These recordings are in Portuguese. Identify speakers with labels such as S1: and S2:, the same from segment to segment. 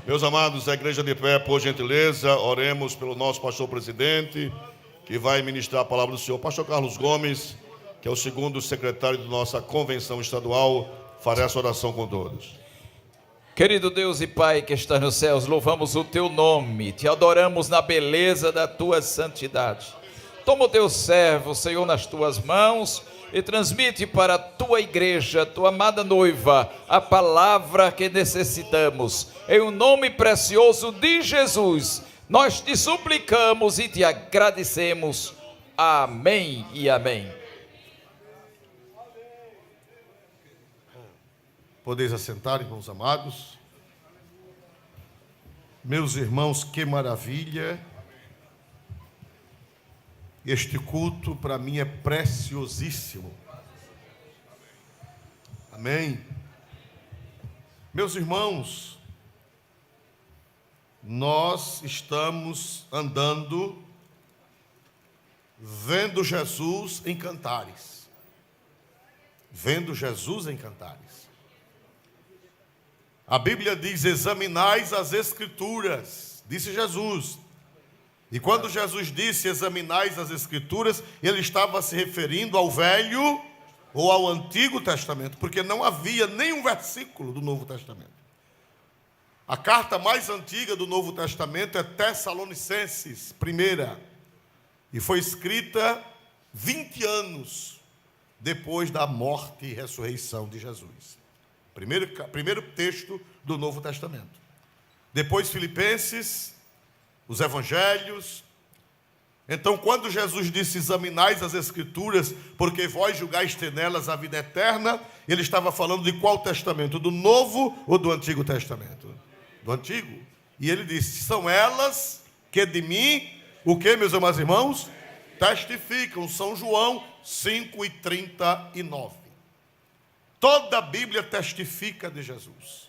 S1: Meus amados, a igreja de pé, por gentileza, oremos pelo nosso pastor presidente, que vai ministrar a palavra do Senhor. Pastor Carlos Gomes, que é o segundo secretário da nossa convenção estadual, fará essa oração com todos.
S2: Querido Deus e Pai que está nos céus, louvamos o Teu nome, Te adoramos na beleza da Tua santidade. Toma o Teu servo, Senhor, nas Tuas mãos e transmite para a Tua igreja, Tua amada noiva, a palavra que necessitamos. Em o nome precioso de Jesus, nós Te suplicamos e Te agradecemos. Amém e amém.
S3: Podeis assentar, irmãos amados. Meus irmãos, que maravilha. Este culto para mim é preciosíssimo. Amém. Meus irmãos, nós estamos andando, vendo Jesus em cantares. Vendo Jesus em cantares. A Bíblia diz: examinais as Escrituras, disse Jesus. E quando Jesus disse examinais as Escrituras, ele estava se referindo ao Velho ou ao Antigo Testamento, porque não havia nenhum versículo do Novo Testamento. A carta mais antiga do Novo Testamento é Tessalonicenses, primeira, e foi escrita 20 anos depois da morte e ressurreição de Jesus. Primeiro texto do Novo Testamento. Depois Filipenses, os Evangelhos. Então, quando Jesus disse examinais as Escrituras, porque vós julgais ter nelas a vida eterna, ele estava falando de qual testamento? Do Novo ou do Antigo Testamento? Do Antigo. E ele disse: são elas que de mim, o que, meus amados irmãos? Testificam. São João 5:39. Toda a Bíblia testifica de Jesus.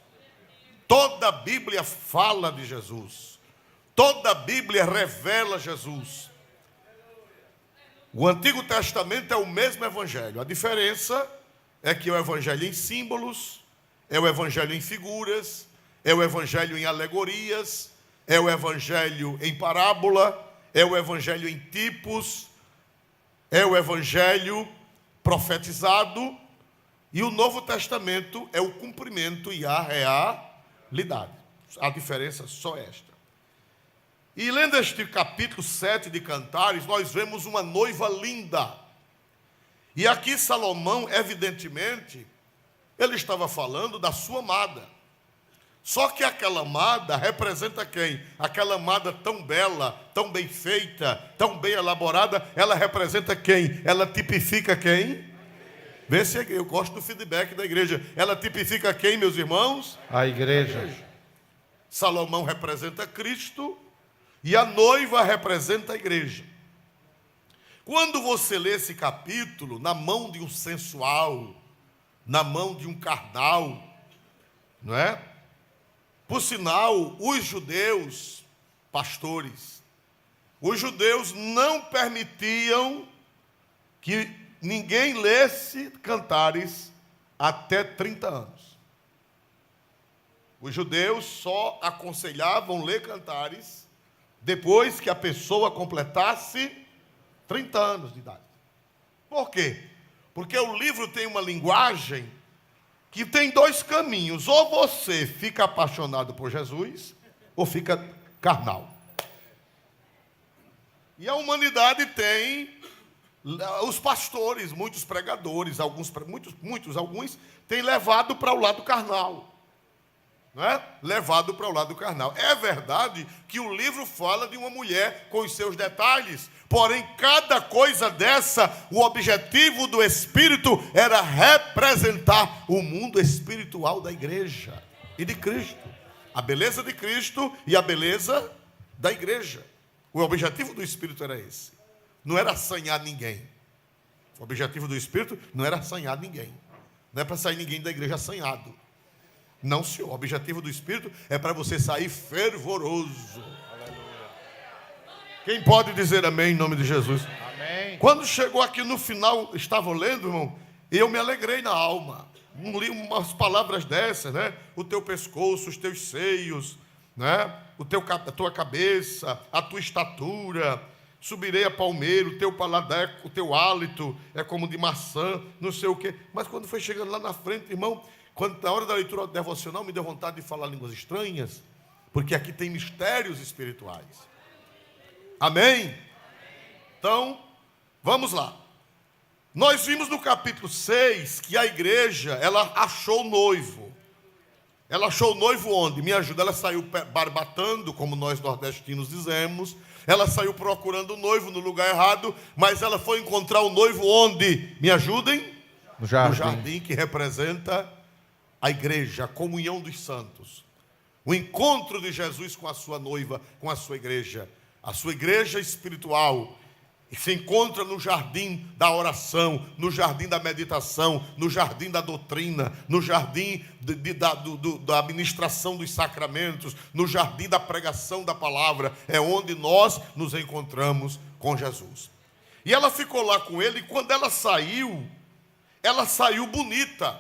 S3: Toda a Bíblia fala de Jesus. Toda a Bíblia revela Jesus. O Antigo Testamento é o mesmo Evangelho. A diferença é que é o Evangelho em símbolos, é o Evangelho em figuras, é o Evangelho em alegorias, é o Evangelho em parábola, é o Evangelho em tipos, é o Evangelho profetizado. E o Novo Testamento é o cumprimento e a realidade. A diferença só é esta. E lendo este capítulo 7 de Cantares, nós vemos uma noiva linda. E aqui Salomão, evidentemente, ele estava falando da sua amada. Só que aquela amada representa quem? Aquela amada tão bela, tão bem feita, tão bem elaborada, ela representa quem? Ela tipifica quem? Vê se eu gosto do feedback da igreja. Ela tipifica quem, meus irmãos?
S4: A igreja.
S3: Salomão representa Cristo. E a noiva representa a igreja. Quando você lê esse capítulo na mão de um sensual, na mão de um carnal, não é? Por sinal, os judeus, pastores, os judeus não permitiam que ninguém lesse Cantares até 30 anos. Os judeus só aconselhavam ler Cantares depois que a pessoa completasse 30 anos de idade. Por quê? Porque o livro tem uma linguagem que tem dois caminhos. Ou você fica apaixonado por Jesus, ou fica carnal. E a humanidade tem os pastores, muitos pregadores, alguns têm levado para o lado carnal. Não é? Levado para o lado carnal. É verdade que o livro fala de uma mulher com os seus detalhes, porém cada coisa dessa, o objetivo do Espírito era representar o mundo espiritual da igreja e de Cristo, a beleza de Cristo e a beleza da igreja. O objetivo do Espírito era esse, não era assanhar ninguém. O objetivo do Espírito não era assanhar ninguém, não é para sair ninguém da igreja assanhado. Não, senhor. O objetivo do Espírito é para você sair fervoroso. Aleluia. Quem pode dizer amém em nome de Jesus?
S4: Amém.
S3: Quando chegou aqui no final, estavam lendo, irmão, eu me alegrei na alma. Li umas palavras dessas, né? O teu pescoço, os teus seios, né? A tua cabeça, a tua estatura, subirei a palmeiro, o teu paladar, o teu hálito é como de maçã, não sei o quê. Mas quando foi chegando lá na frente, irmão, quando na hora da leitura devocional me deu vontade de falar línguas estranhas, porque aqui tem mistérios espirituais. Amém? Então, vamos lá. Nós vimos no capítulo 6 que a igreja, ela achou o noivo. Ela achou o noivo onde? Me ajuda. Ela saiu barbatando, como nós nordestinos dizemos. Ela saiu procurando o noivo no lugar errado, mas ela foi encontrar o noivo onde? Me ajudem?
S4: No jardim.
S3: No jardim, que representa a igreja, a comunhão dos santos. O encontro de Jesus com a sua noiva, com a sua igreja. A sua igreja espiritual se encontra no jardim da oração, no jardim da meditação, no jardim da doutrina, no jardim da administração dos sacramentos, no jardim da pregação da palavra. É onde nós nos encontramos com Jesus. E ela ficou lá com ele, e quando ela saiu bonita.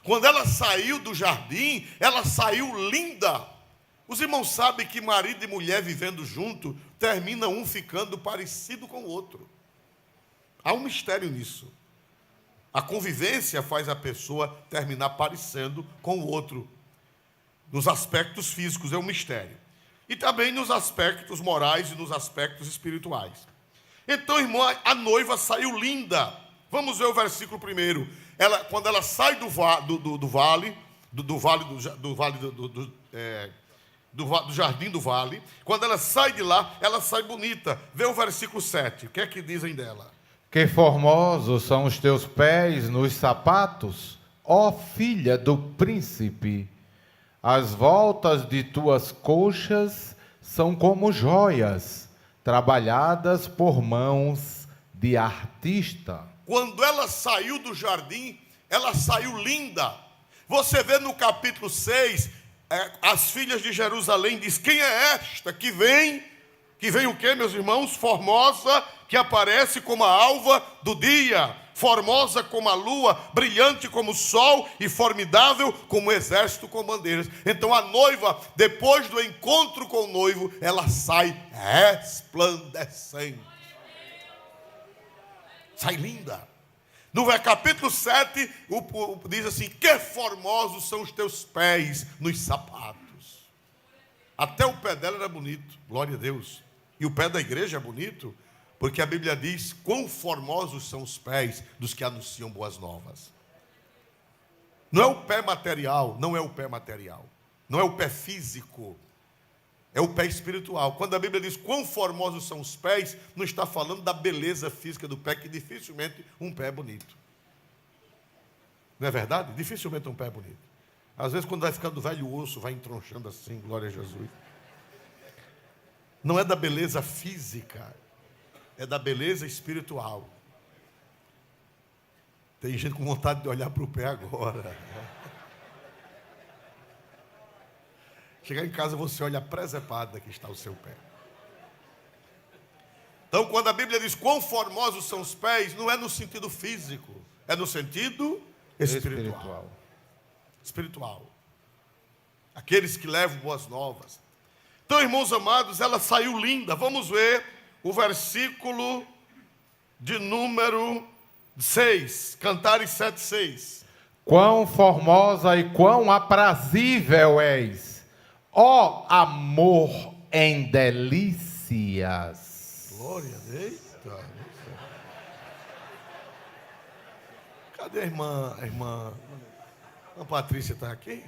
S3: Quando ela saiu do jardim, ela saiu linda. Os irmãos sabem que marido e mulher vivendo junto, termina um ficando parecido com o outro. Há um mistério nisso. A convivência faz a pessoa terminar parecendo com o outro. Nos aspectos físicos é um mistério. E também nos aspectos morais e nos aspectos espirituais. Então, irmão, a noiva saiu linda. Vamos ver o versículo primeiro. Quando ela sai do jardim do vale, quando ela sai de lá, ela sai bonita. Vê o versículo 7, o que é que dizem dela?
S4: Que formosos são os teus pés nos sapatos, ó filha do príncipe. As voltas de tuas coxas são como joias, trabalhadas por mãos de artista.
S3: Quando ela saiu do jardim, ela saiu linda. Você vê no capítulo 6, as filhas de Jerusalém diz: quem é esta que vem o quê, meus irmãos? Formosa, que aparece como a alva do dia, formosa como a lua, brilhante como o sol e formidável como o exército com bandeiras. Então a noiva, depois do encontro com o noivo, ela sai resplandecente, sai linda. No capítulo 7, diz assim: que formosos são os teus pés nos sapatos. Até o pé dela era bonito, glória a Deus. E o pé da igreja é bonito, porque a Bíblia diz: quão formosos são os pés dos que anunciam boas novas. Não é o pé material, não é o pé material. Não é o pé físico, é o pé espiritual. Quando a Bíblia diz quão formosos são os pés, não está falando da beleza física do pé, que dificilmente um pé é bonito. Não é verdade? Dificilmente um pé é bonito. Às vezes, quando vai ficando velho, o osso vai entronchando assim, glória a Jesus. Não é da beleza física, é da beleza espiritual. Tem gente com vontade de olhar para o pé agora. Chegar em casa, você olha a presepada que está o seu pé. Então, quando a Bíblia diz quão formosos são os pés, não é no sentido físico, é no sentido espiritual. Espiritual. Aqueles que levam boas novas. Então, irmãos amados, ela saiu linda. Vamos ver o versículo de número 6, Cantares 7:6.
S4: Quão formosa e quão aprazível és, ó amor em delícias.
S3: Glória a Deus. Cadê a irmã? A irmã Patrícia está aqui?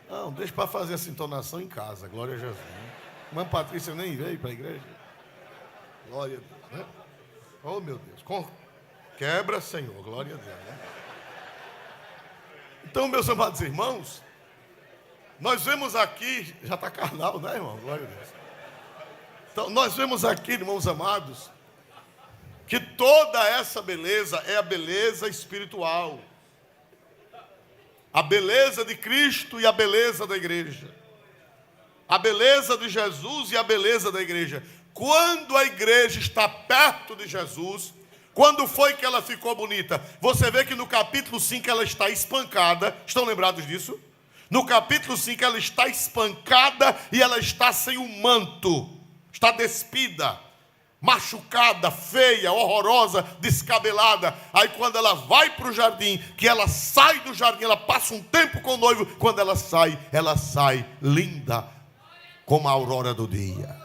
S3: Não, deixa para fazer essa entonação em casa, glória a Jesus. Irmã Patrícia nem veio para a igreja. Glória a Deus, né? Oh, meu Deus. Quebra, Senhor, glória a Deus, né? Então, meus amados irmãos, nós vemos aqui, já está carnal, né, irmão? Glória a Deus. Então, nós vemos aqui, irmãos amados, que toda essa beleza é a beleza espiritual. A beleza de Cristo e a beleza da igreja. A beleza de Jesus e a beleza da igreja. Quando a igreja está perto de Jesus, quando foi que ela ficou bonita? Você vê que no capítulo 5 ela está espancada. Estão lembrados disso? No capítulo 5, ela está espancada e ela está sem um manto. Está despida, machucada, feia, horrorosa, descabelada. Aí quando ela vai para o jardim, que ela sai do jardim, ela passa um tempo com o noivo. Quando ela sai linda como a aurora do dia,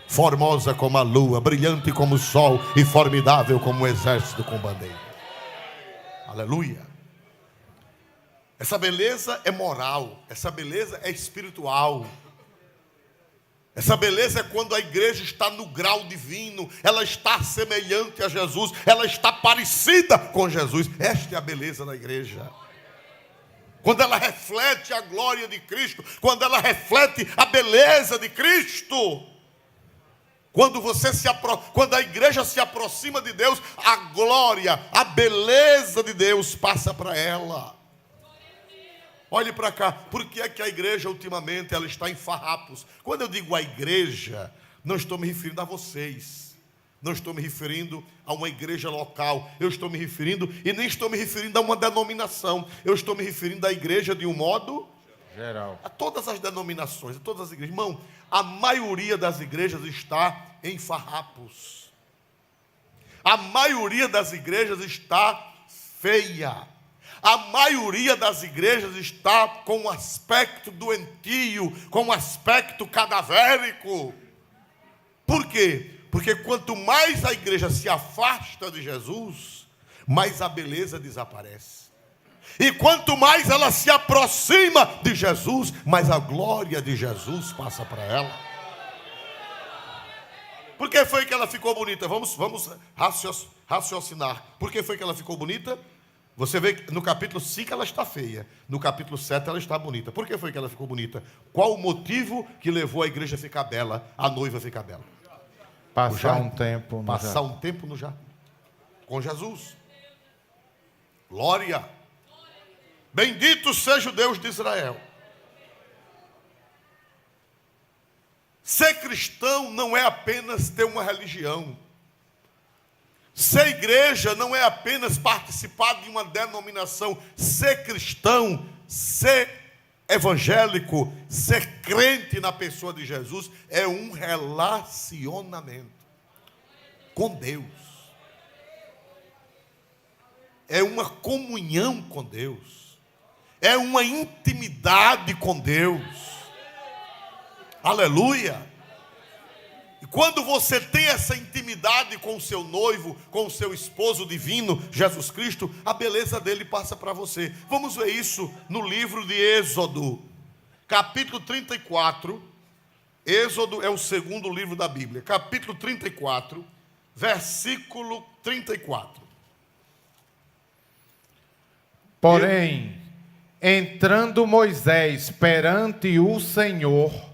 S3: formosa como a lua, brilhante como o sol e formidável como um exército com bandeira. Aleluia. Essa beleza é moral, essa beleza é espiritual. Essa beleza é quando a igreja está no grau divino, ela está semelhante a Jesus, ela está parecida com Jesus. Esta é a beleza da igreja. Quando ela reflete a glória de Cristo, quando ela reflete a beleza de Cristo. Quando a igreja se aproxima de Deus, a glória, a beleza de Deus passa para ela. Olhe para cá, por que é que a igreja ultimamente ela está em farrapos? Quando eu digo a igreja, não estou me referindo a vocês, não estou me referindo a uma igreja local, eu estou me referindo, e nem estou me referindo a uma denominação, eu estou me referindo à igreja de um modo
S4: geral,
S3: a todas as denominações, a todas as igrejas. Irmão, a maioria das igrejas está em farrapos, a maioria das igrejas está feia. A maioria das igrejas está com um aspecto doentio, com um aspecto cadavérico. Por quê? Porque quanto mais a igreja se afasta de Jesus, mais a beleza desaparece. E quanto mais ela se aproxima de Jesus, mais a glória de Jesus passa para ela. Por que foi que ela ficou bonita? Vamos raciocinar. Por que foi que ela ficou bonita? Você vê que no capítulo 5 ela está feia, no capítulo 7 ela está bonita. Por que foi que ela ficou bonita? Qual o motivo que levou a igreja a ficar bela, a noiva a ficar bela?
S4: Passar um tempo
S3: no jardim com Jesus. Glória. Bendito seja o Deus de Israel. Ser cristão não é apenas ter uma religião. Ser igreja não é apenas participar de uma denominação. Ser cristão, ser evangélico, ser crente na pessoa de Jesus é um relacionamento com Deus. É uma comunhão com Deus. É uma intimidade com Deus. Aleluia. E quando você tem essa intimidade com o seu noivo, com o seu esposo divino, Jesus Cristo, a beleza dele passa para você. Vamos ver isso no livro de Êxodo, capítulo 34. Êxodo é o segundo livro da Bíblia. Capítulo 34, versículo 34.
S4: Porém, entrando Moisés perante o Senhor,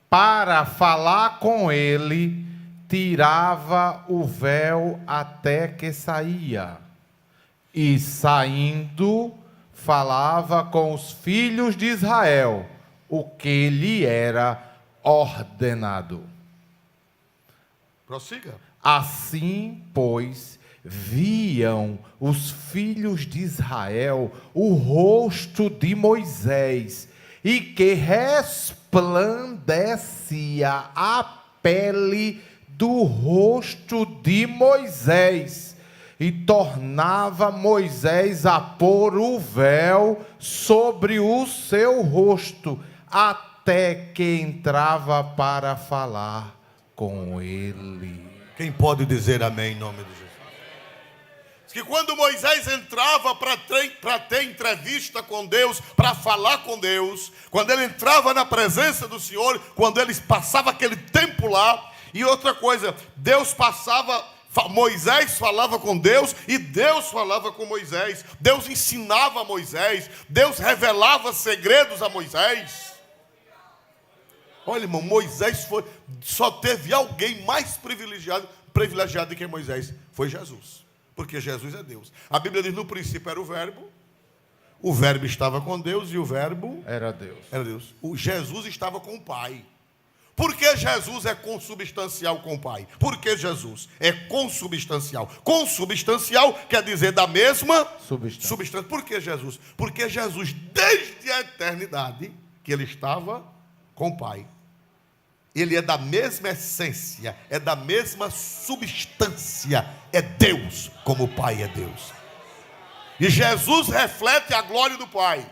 S4: para falar com ele, tirava o véu até que saía. E saindo, falava com os filhos de Israel, o que lhe era ordenado.
S3: Prossiga.
S4: Assim, pois, viam os filhos de Israel o rosto de Moisés, e que resplandecia a pele do rosto de Moisés, e tornava Moisés a pôr o véu sobre o seu rosto, até que entrava para falar com ele.
S3: Quem pode dizer amém em nome de Jesus? Que quando Moisés entrava para ter entrevista com Deus, para falar com Deus, quando ele entrava na presença do Senhor, quando ele passava aquele tempo lá, e outra coisa, Moisés falava com Deus e Deus falava com Moisés. Deus ensinava a Moisés, Deus revelava segredos a Moisés. Olha, irmão, Moisés só teve alguém mais privilegiado do que Moisés, foi Jesus. Porque Jesus é Deus. A Bíblia diz: no princípio era o Verbo estava com Deus e o Verbo
S4: era Deus.
S3: Era Deus. O Jesus estava com o Pai. Por que Jesus é consubstancial com o Pai? Porque Jesus é consubstancial. Consubstancial quer dizer da mesma substância. Por que Jesus? Porque Jesus, desde a eternidade que ele estava com o Pai, ele é da mesma essência, é da mesma substância, é Deus, como o Pai é Deus. E Jesus reflete a glória do Pai.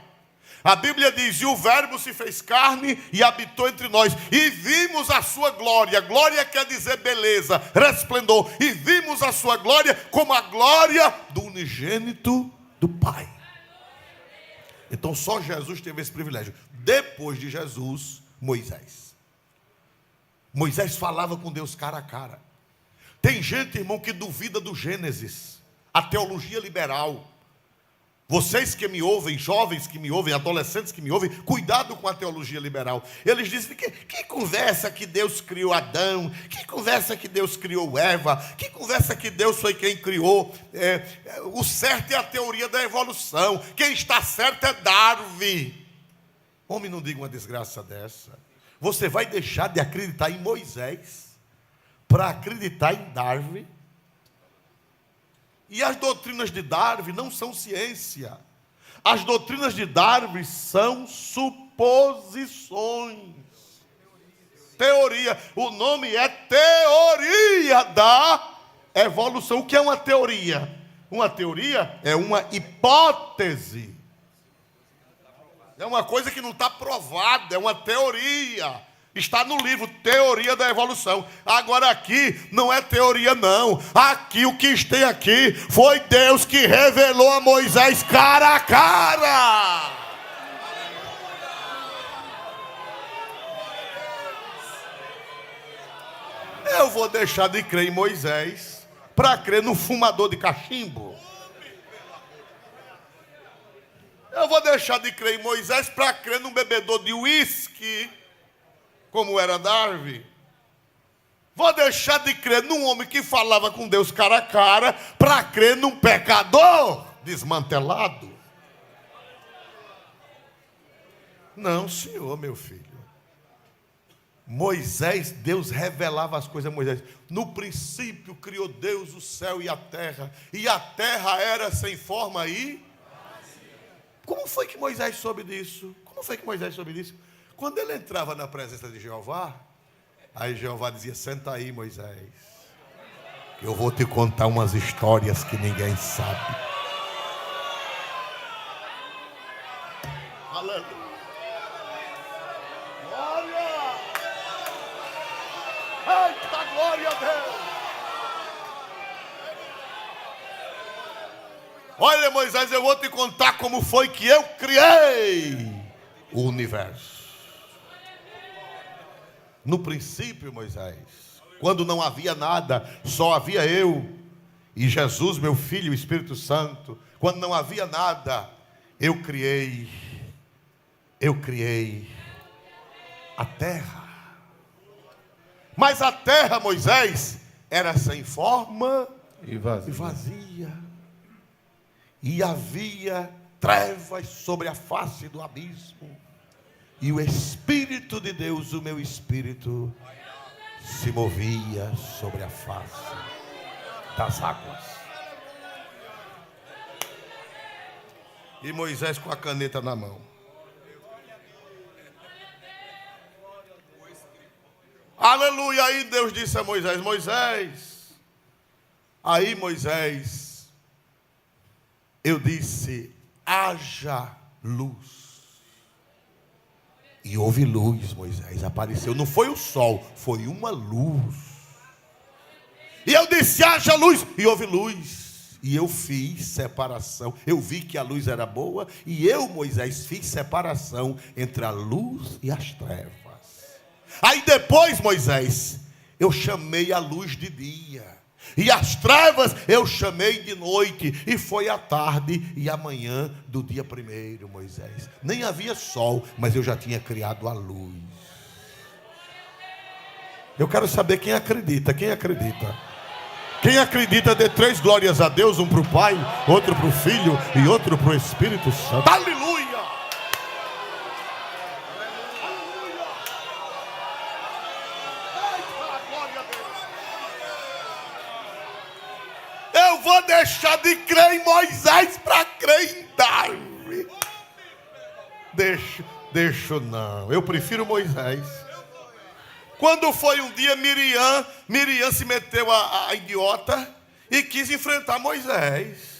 S3: A Bíblia diz: e o Verbo se fez carne e habitou entre nós, e vimos a sua glória. Glória quer dizer beleza, resplendor. E vimos a sua glória como a glória do unigênito do Pai. Então só Jesus teve esse privilégio. Depois de Jesus, Moisés. Moisés falava com Deus cara a cara. Tem gente, irmão, que duvida do Gênesis, a teologia liberal. Vocês que me ouvem, jovens que me ouvem, adolescentes que me ouvem, cuidado com a teologia liberal. Eles dizem que conversa que Deus criou Adão, que conversa que Deus criou Eva, que conversa que Deus foi quem criou. O certo é a teoria da evolução, quem está certo é Darwin. Homem, não diga uma desgraça dessa. Você vai deixar de acreditar em Moisés para acreditar em Darwin? E as doutrinas de Darwin não são ciência. As doutrinas de Darwin são suposições. Teoria. O nome é teoria da evolução. O que é uma teoria? Uma teoria é uma hipótese. É uma coisa que não está provada, é uma teoria. Está no livro Teoria da Evolução. Agora aqui não é teoria não. Aqui o que tem aqui foi Deus que revelou a Moisés cara a cara. Eu vou deixar de crer em Moisés para crer no fumador de cachimbo. Eu vou deixar de crer em Moisés para crer num bebedor de uísque, como era Darwin. Vou deixar de crer num homem que falava com Deus cara a cara para crer num pecador desmantelado. Não, senhor, meu filho. Moisés, Deus revelava as coisas a Moisés. No princípio criou Deus o céu e a terra era sem forma e... Como foi que Moisés soube disso? Quando ele entrava na presença de Jeová, aí Jeová dizia: senta aí, Moisés, eu vou te contar umas histórias que ninguém sabe. Aleluia. Glória. Eita, glória a Deus. Olha, Moisés, eu vou te contar como foi que eu criei o universo. No princípio, Moisés, quando não havia nada, só havia eu e Jesus, meu filho, o Espírito Santo. Quando não havia nada, eu criei a terra. Mas a terra, Moisés, era sem forma e vazia. E havia trevas sobre a face do abismo. E o Espírito de Deus, o meu Espírito, se movia sobre a face das águas. E Moisés com a caneta na mão. Aleluia! Aí Deus disse a Moisés: Moisés. Aí Moisés, eu disse: haja luz. E houve luz, Moisés, apareceu. Não foi o sol, foi uma luz. E eu disse: haja luz. E houve luz. E eu fiz separação. Eu vi que a luz era boa. E eu, Moisés, fiz separação entre a luz e as trevas. Aí depois, Moisés, eu chamei a luz de dia. E as trevas eu chamei de noite. E foi a tarde e a manhã do dia primeiro, Moisés. Nem havia sol, mas eu já tinha criado a luz. Eu quero saber quem acredita. Quem acredita? Quem acredita, dê 3 glórias a Deus. Um para o Pai, outro para o Filho e outro para o Espírito Santo. Aleluia! vou deixar de crer em Moisés para crer em Davi. Deixo não. Eu prefiro Moisés. Quando foi um dia, Miriam se meteu a idiota e quis enfrentar Moisés.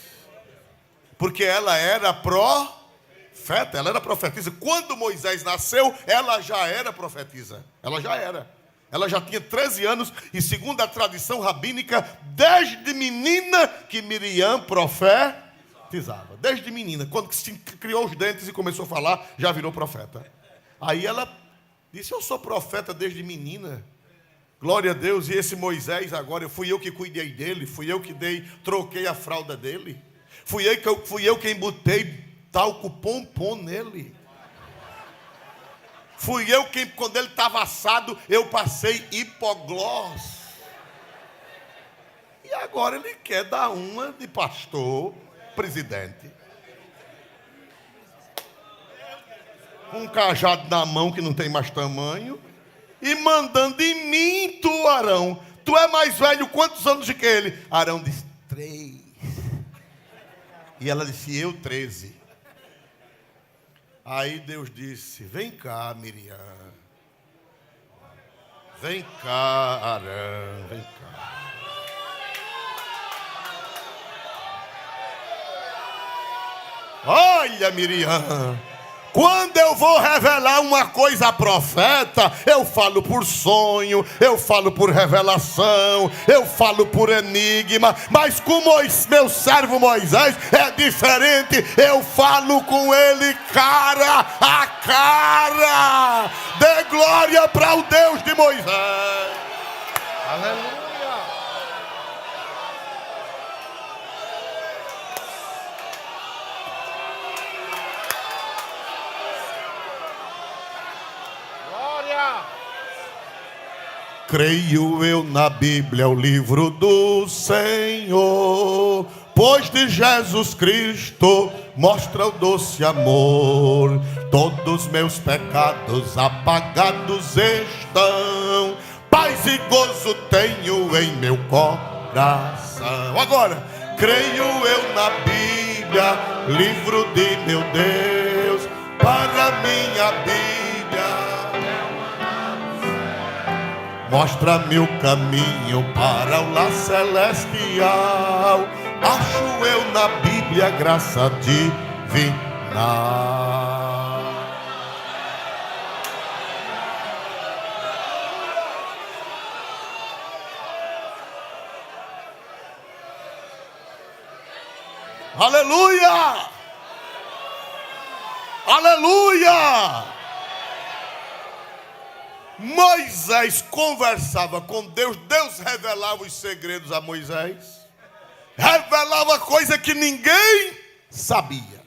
S3: Porque ela era profeta, ela era profetisa. Quando Moisés nasceu, ela já era profetisa. Ela já era. Ela já tinha 13 anos e, segundo a tradição rabínica, desde menina que Miriam profetizava. Desde menina. Quando se criou os dentes e começou a falar, já virou profeta. Aí ela disse, eu sou profeta desde menina. Glória a Deus. E esse Moisés agora, fui eu que cuidei dele, fui eu que troquei a fralda dele. Fui eu quem botei talco pompom nele. Fui eu quem, quando ele estava assado, eu passei hipoglós. E agora ele quer dar uma de pastor, presidente. Um cajado na mão que não tem mais tamanho. E mandando em mim, tu, Arão. Tu é mais velho, quantos anos de que ele? Arão disse, 3. E ela disse, eu 13. Aí Deus disse, vem cá, Miriam. Vem cá, Arão, vem cá. Olha, Miriam. Quando eu vou revelar uma coisa a profeta, eu falo por sonho, eu falo por revelação, eu falo por enigma, mas com meu servo Moisés é diferente, eu falo com ele cara a cara. Dê glória para o Deus de Moisés.
S4: Aleluia.
S3: Creio eu na Bíblia, o livro do Senhor, pois de Jesus Cristo mostra o doce amor. Todos meus pecados apagados estão, paz e gozo tenho em meu coração. Agora, creio eu na Bíblia, livro de meu Deus, para minha Bíblia mostra-me o caminho para o lar celestial. Acho eu na Bíblia graça divina. Aleluia! Aleluia! Moisés conversava com Deus, Deus revelava os segredos a Moisés, revelava coisa que ninguém sabia,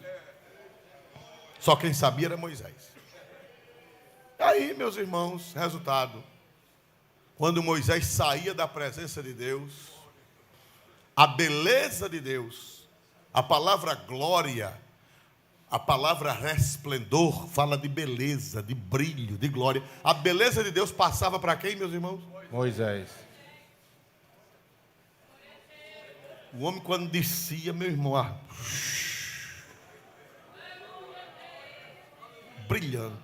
S3: só quem sabia era Moisés. Aí, meus irmãos, resultado, quando Moisés saía da presença de Deus, a beleza de Deus, a palavra glória, a palavra resplendor fala de beleza, de brilho, de glória. A beleza de Deus passava para quem, meus irmãos?
S4: Moisés.
S3: O homem quando descia, meu irmão, brilhando.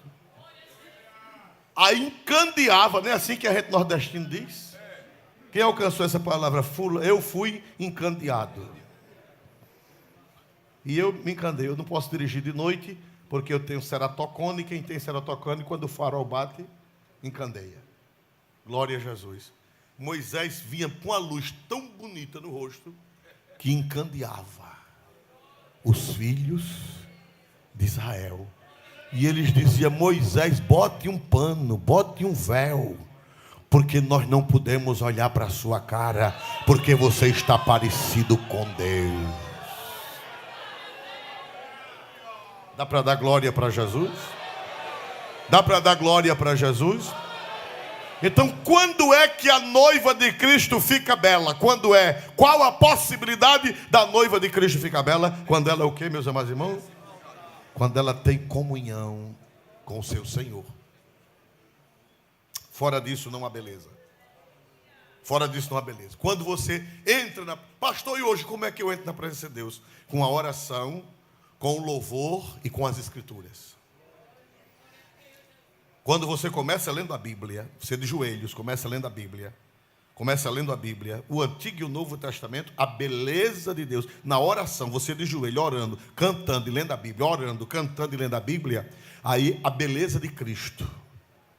S3: Aí encandeava, não é assim que a gente nordestino diz? Quem alcançou essa palavra? Eu fui encandeado. E eu me encandei, eu não posso dirigir de noite, porque eu tenho ceratocone, e quem tem ceratocone, quando o farol bate, encandeia. Glória a Jesus. Moisés vinha com uma luz tão bonita no rosto, que encandeava os filhos de Israel. E eles diziam, Moisés, bote um pano, bote um véu, porque nós não podemos olhar para a sua cara, porque você está parecido com Deus. Dá para dar glória para Jesus? Dá para dar glória para Jesus? Então, quando é que a noiva de Cristo fica bela? Quando é? Qual a possibilidade da noiva de Cristo ficar bela? Quando ela é o quê, meus amados irmãos? Quando ela tem comunhão com o seu Senhor. Fora disso, não há beleza. Fora disso não há beleza. Quando você entra na... Pastor, e hoje como é que eu entro na presença de Deus? Com a oração, com o louvor e com as escrituras. Quando você começa lendo a Bíblia, você de joelhos, começa lendo a Bíblia, o Antigo e o Novo Testamento, a beleza de Deus. Na oração, você de joelho, orando, cantando e lendo a Bíblia, orando, cantando e lendo a Bíblia, aí a beleza de Cristo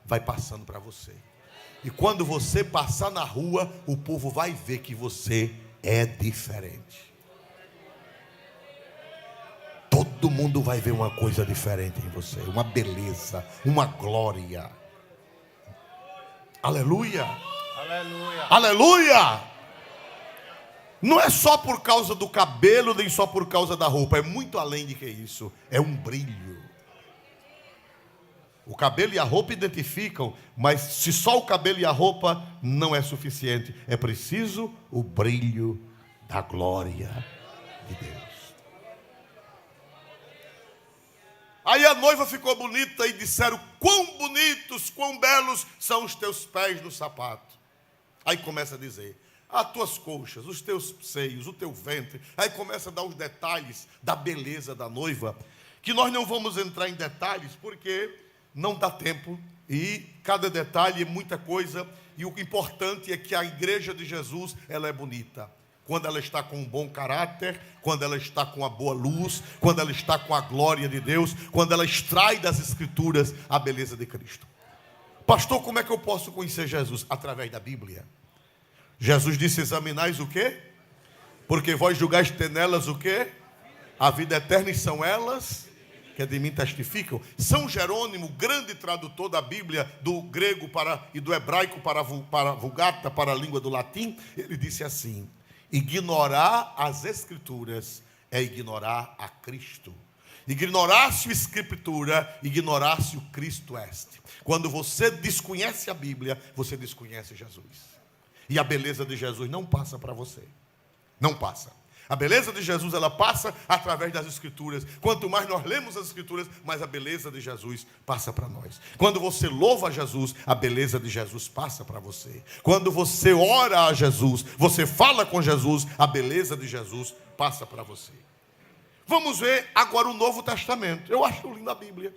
S3: vai passando para você. E quando você passar na rua, o povo vai ver que você é diferente. Todo mundo vai ver uma coisa diferente em você, uma beleza, uma glória. Aleluia!
S4: Aleluia.
S3: Aleluia! Não é só por causa do cabelo, nem só por causa da roupa, é muito além de que isso, é um brilho. O cabelo e a roupa identificam, mas se só o cabelo e a roupa não é suficiente, é preciso o brilho da glória de Deus. Aí a noiva ficou bonita e disseram: quão bonitos, quão belos são os teus pés no sapato. Aí começa a dizer: as tuas coxas, os teus seios, o teu ventre. Aí começa a dar os detalhes da beleza da noiva, que nós não vamos entrar em detalhes, porque não dá tempo, e cada detalhe é muita coisa, e o importante é que a igreja de Jesus, ela é bonita. Quando ela está com um bom caráter, quando ela está com a boa luz, quando ela está com a glória de Deus, quando ela extrai das Escrituras a beleza de Cristo. Pastor, como é que eu posso conhecer Jesus? Através da Bíblia. Jesus disse: examinais o quê? Porque vós julgais ter nelas o quê? A vida eterna, e são elas que de mim testificam. São Jerônimo, grande tradutor da Bíblia, do grego e do hebraico para a Vulgata, para a língua do latim, ele disse assim: ignorar as Escrituras é ignorar a Cristo. Ignorar-se a Escritura, ignorar-se o Cristo este. Quando você desconhece a Bíblia, você desconhece Jesus. E a beleza de Jesus não passa para você. Não passa. A beleza de Jesus, ela passa através das Escrituras. Quanto mais nós lemos as Escrituras, mais a beleza de Jesus passa para nós. Quando você louva a Jesus, a beleza de Jesus passa para você. Quando você ora a Jesus, você fala com Jesus, a beleza de Jesus passa para você. Vamos ver agora o Novo Testamento. Eu acho linda a Bíblia.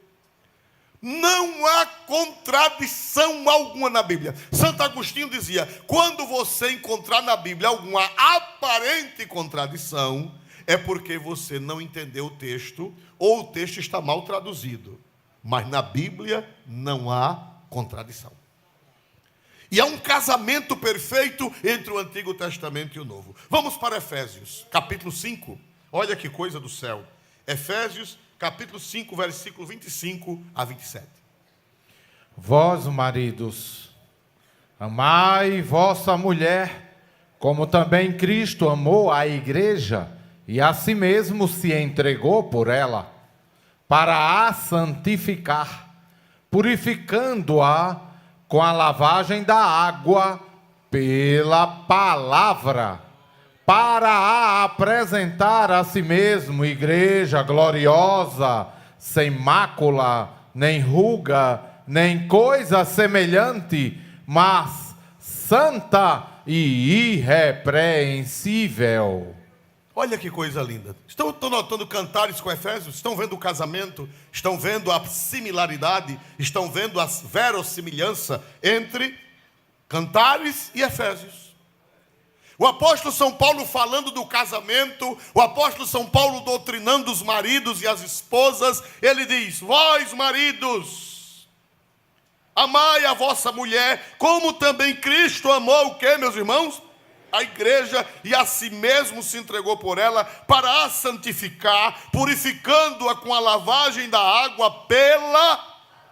S3: Não há contradição alguma na Bíblia. Santo Agostinho dizia: quando você encontrar na Bíblia alguma aparente contradição, é porque você não entendeu o texto, ou o texto está mal traduzido. Mas na Bíblia não há contradição. E há um casamento perfeito entre o Antigo Testamento e o Novo. Vamos para Efésios, capítulo 5. Olha que coisa do céu. Efésios, capítulo 5, versículo 25 a 27.
S4: Vós, maridos, amai vossa mulher, como também Cristo amou a igreja, e a si mesmo se entregou por ela, para a santificar, purificando-a com a lavagem da água pela palavra, para a apresentar a si mesmo igreja gloriosa, sem mácula, nem ruga, nem coisa semelhante, mas santa e irrepreensível.
S3: Olha que coisa linda. Estão notando Cantares com Efésios? Estão vendo o casamento? Estão vendo a similaridade? Estão vendo a verossimilhança entre Cantares e Efésios? O apóstolo São Paulo falando do casamento, o apóstolo São Paulo doutrinando os maridos e as esposas, ele diz: vós, maridos, amai a vossa mulher, como também Cristo amou o quê, meus irmãos? A igreja, e a si mesmo se entregou por ela, para a santificar, purificando-a com a lavagem da água pela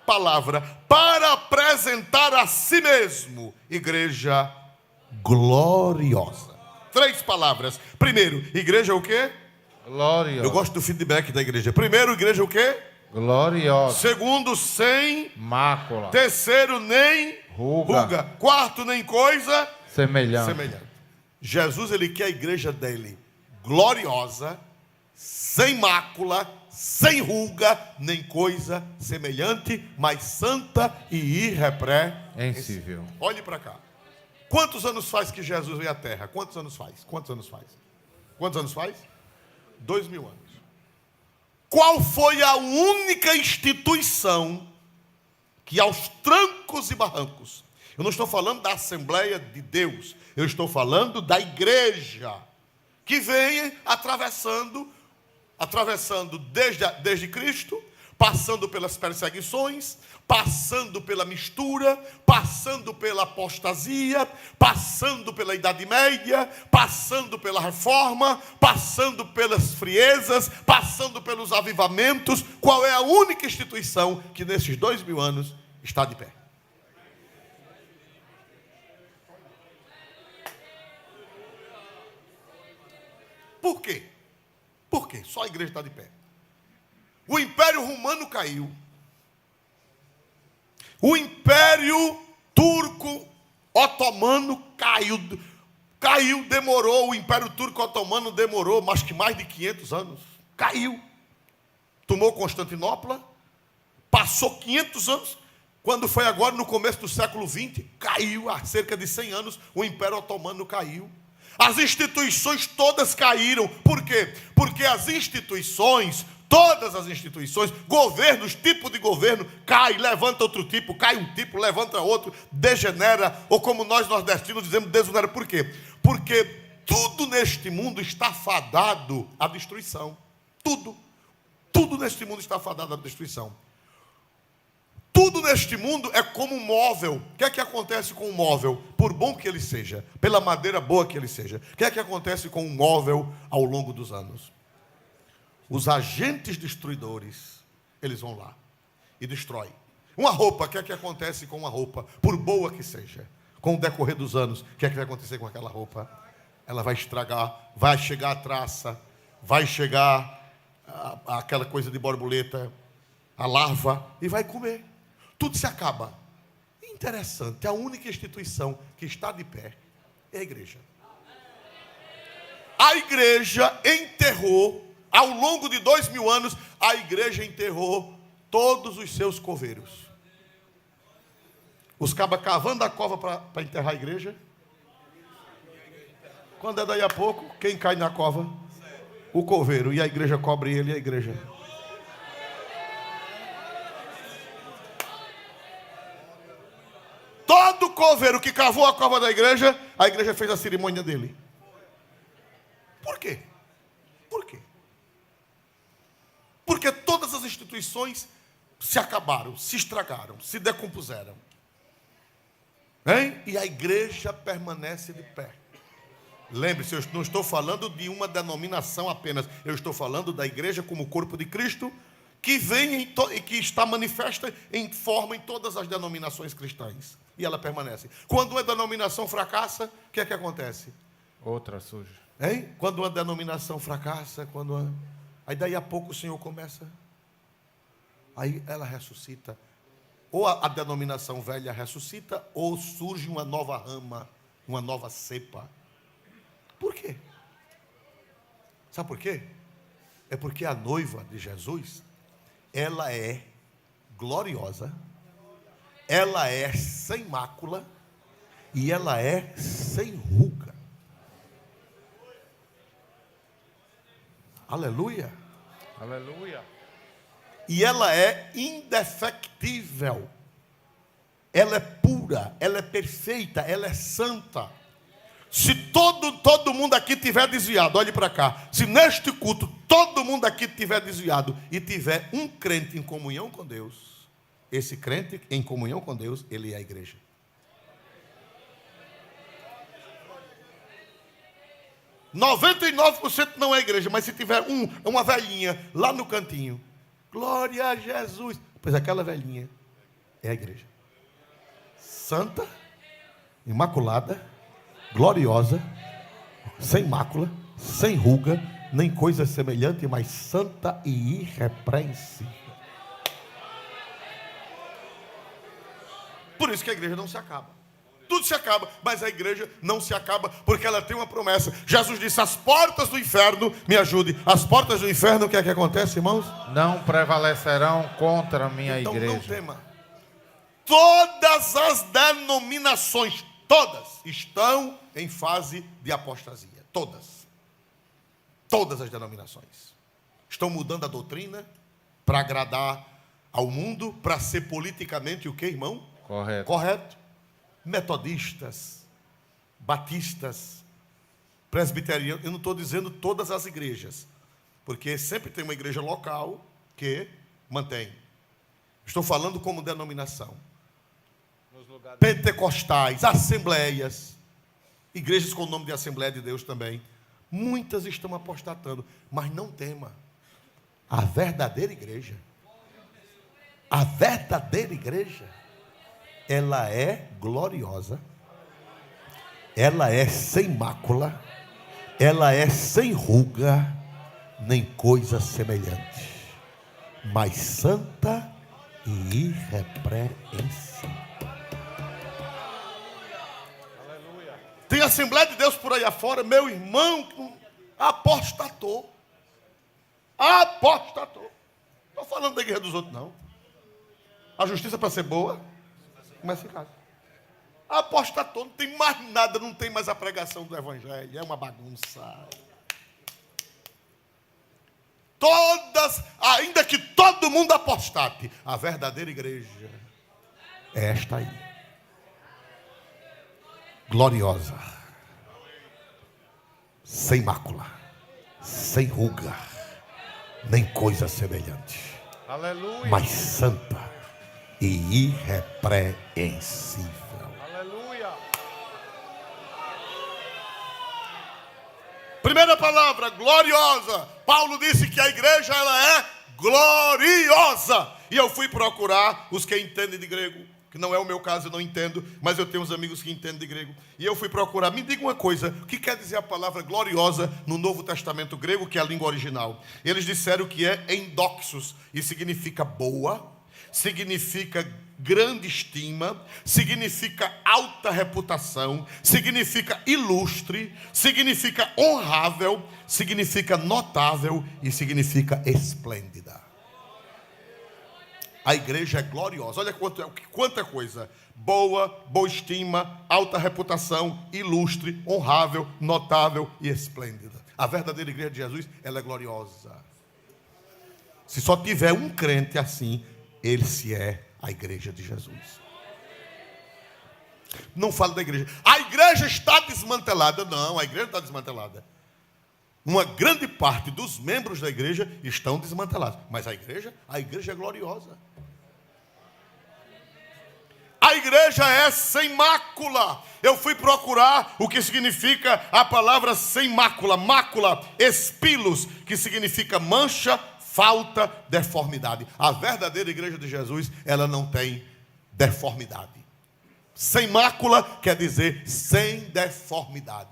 S3: palavra, para apresentar a si mesmo igreja gloriosa. 3 palavras. Primeiro, igreja o quê?
S4: Gloriosa.
S3: Eu gosto do feedback da igreja. Primeiro, igreja o quê?
S4: Gloriosa.
S3: Segundo, sem
S4: mácula.
S3: Terceiro, nem ruga. Quarto, nem coisa semelhante. Jesus, ele quer a igreja dele gloriosa, sem mácula, sem ruga, nem coisa semelhante, mas santa e irrepreensível. Olhe para cá. Quantos anos faz que Jesus veio à Terra? Quantos anos faz? Quantos anos faz? Quantos anos faz? 2000 anos. Qual foi a única instituição que aos trancos e barrancos, eu não estou falando da Assembleia de Deus, eu estou falando da igreja, que vem atravessando desde Cristo, passando pelas perseguições, passando pela mistura, passando pela apostasia, passando pela Idade Média, passando pela Reforma, passando pelas friezas, passando pelos avivamentos. Qual é a única instituição que nesses 2000 anos está de pé? Por quê? Por quê? Só a igreja está de pé. O Império Romano caiu. O Império Turco Otomano caiu, demorou. O Império Turco Otomano demorou mais de 500 anos. Caiu. Tomou Constantinopla. Passou 500 anos. Quando foi agora, no começo do século XX, caiu. Há cerca de 100 anos, o Império Otomano caiu. As instituições todas caíram. Por quê? Porque as instituições, todas as instituições, governos, tipo de governo, cai, levanta outro tipo, cai um tipo, levanta outro, degenera, ou como nós nordestinos dizemos, desunera. Por quê? Porque tudo neste mundo está fadado à destruição. Tudo neste mundo está fadado à destruição. Tudo neste mundo é como um móvel. O que é que acontece com um móvel? Por bom que ele seja, pela madeira boa que ele seja. O que é que acontece com um móvel ao longo dos anos? Os agentes destruidores, eles vão lá e destroem. Uma roupa, o que é que acontece com uma roupa? Por boa que seja, com o decorrer dos anos, o que é que vai acontecer com aquela roupa? Ela vai estragar, vai chegar a traça, vai chegar aquela coisa de borboleta, a larva, e vai comer. Tudo se acaba. Interessante, a única instituição que está de pé é a igreja. A igreja enterrou, ao longo de 2000 anos, a igreja enterrou todos os seus coveiros. Os cabas cavando a cova para enterrar a igreja. Quando é daí a pouco, quem cai na cova? O coveiro. E a igreja cobre ele e a igreja. Todo coveiro que cavou a cova da igreja, a igreja fez a cerimônia dele. Por quê? Por quê? Porque todas as instituições se acabaram, se estragaram, se decompuseram. Hein? E a igreja permanece de pé. Lembre-se, eu não estou falando de uma denominação apenas. Eu estou falando da igreja como corpo de Cristo, que vem e que está manifesta em forma em todas as denominações cristãs. E ela permanece. Quando uma denominação fracassa, o que é que acontece?
S4: Outra surge.
S3: Hein? Quando uma denominação fracassa, aí daí a pouco o Senhor começa. Aí ela ressuscita. Ou a denominação velha ressuscita, ou surge uma nova rama, uma nova cepa. Por quê? Sabe por quê? É porque a noiva de Jesus, ela é gloriosa, ela é sem mácula e ela é sem ruga. Aleluia.
S4: Aleluia.
S3: E ela é indefectível. Ela é pura, ela é perfeita, ela é santa. Se todo mundo aqui tiver desviado, olhe para cá. Se neste culto todo mundo aqui tiver desviado e tiver um crente em comunhão com Deus, esse crente em comunhão com Deus, ele é a igreja. – 99% não é igreja, mas se tiver uma velhinha lá no cantinho, glória a Jesus, pois aquela velhinha é a igreja. Santa, imaculada, gloriosa, sem mácula, sem ruga, nem coisa semelhante, mas santa e irrepreensível. Por isso que a igreja não se acaba. Tudo se acaba, mas a igreja não se acaba, porque ela tem uma promessa. Jesus disse, as portas do inferno, me ajude, as portas do inferno, o que é que acontece, irmãos?
S4: Não prevalecerão contra a minha
S3: então,
S4: igreja.
S3: Não tema. Todas as denominações, todas estão em fase de apostasia. Todas. Todas as denominações. Estão mudando a doutrina para agradar ao mundo, para ser politicamente o que, irmão?
S4: Correto.
S3: Correto. Metodistas, batistas, presbiterianos. Eu não estou dizendo todas as igrejas, porque sempre tem uma igreja local que mantém. Estou falando como denominação. Pentecostais, assembleias, igrejas com o nome de Assembleia de Deus também. Muitas estão apostatando, mas não tema. A verdadeira igreja, ela é gloriosa, ela é sem mácula, ela é sem ruga, nem coisa semelhante, mas santa e irrepreensível. Tem Assembleia de Deus por aí afora, meu irmão, apostatou. Apostatou. Não estou falando da igreja dos outros, não. A justiça para ser boa, começa em casa. Apostatou, não tem mais nada, não tem mais a pregação do evangelho, é uma bagunça. Todas, ainda que todo mundo apostate, a verdadeira igreja é esta aí. Gloriosa, sem mácula, sem ruga, nem coisa semelhante.
S4: Aleluia.
S3: Mas santa e irrepreensível.
S4: Aleluia.
S3: Primeira palavra, gloriosa. Paulo disse que a igreja ela é gloriosa. E eu fui procurar os que entendem de grego, que não é o meu caso, eu não entendo, mas eu tenho uns amigos que entendem de grego. E eu fui procurar, me diga uma coisa, o que quer dizer a palavra gloriosa no Novo Testamento grego, que é a língua original? Eles disseram que é endoxos, e significa boa, significa grande estima, significa alta reputação, significa ilustre, significa honrável, significa notável e significa esplêndida. A igreja é gloriosa. Olha quanta coisa. Boa, boa estima, alta reputação, ilustre, honrável, notável e esplêndida. A verdadeira igreja de Jesus, ela é gloriosa. Se só tiver um crente assim, ele se é a igreja de Jesus. Não falo da igreja. A igreja está desmantelada. Não, a igreja está desmantelada. Uma grande parte dos membros da igreja estão desmantelados. Mas a igreja é gloriosa. A igreja é sem mácula. Eu fui procurar o que significa a palavra sem mácula. Mácula, espilos, que significa mancha, falta, deformidade. A verdadeira igreja de Jesus, ela não tem deformidade. Sem mácula quer dizer sem deformidade.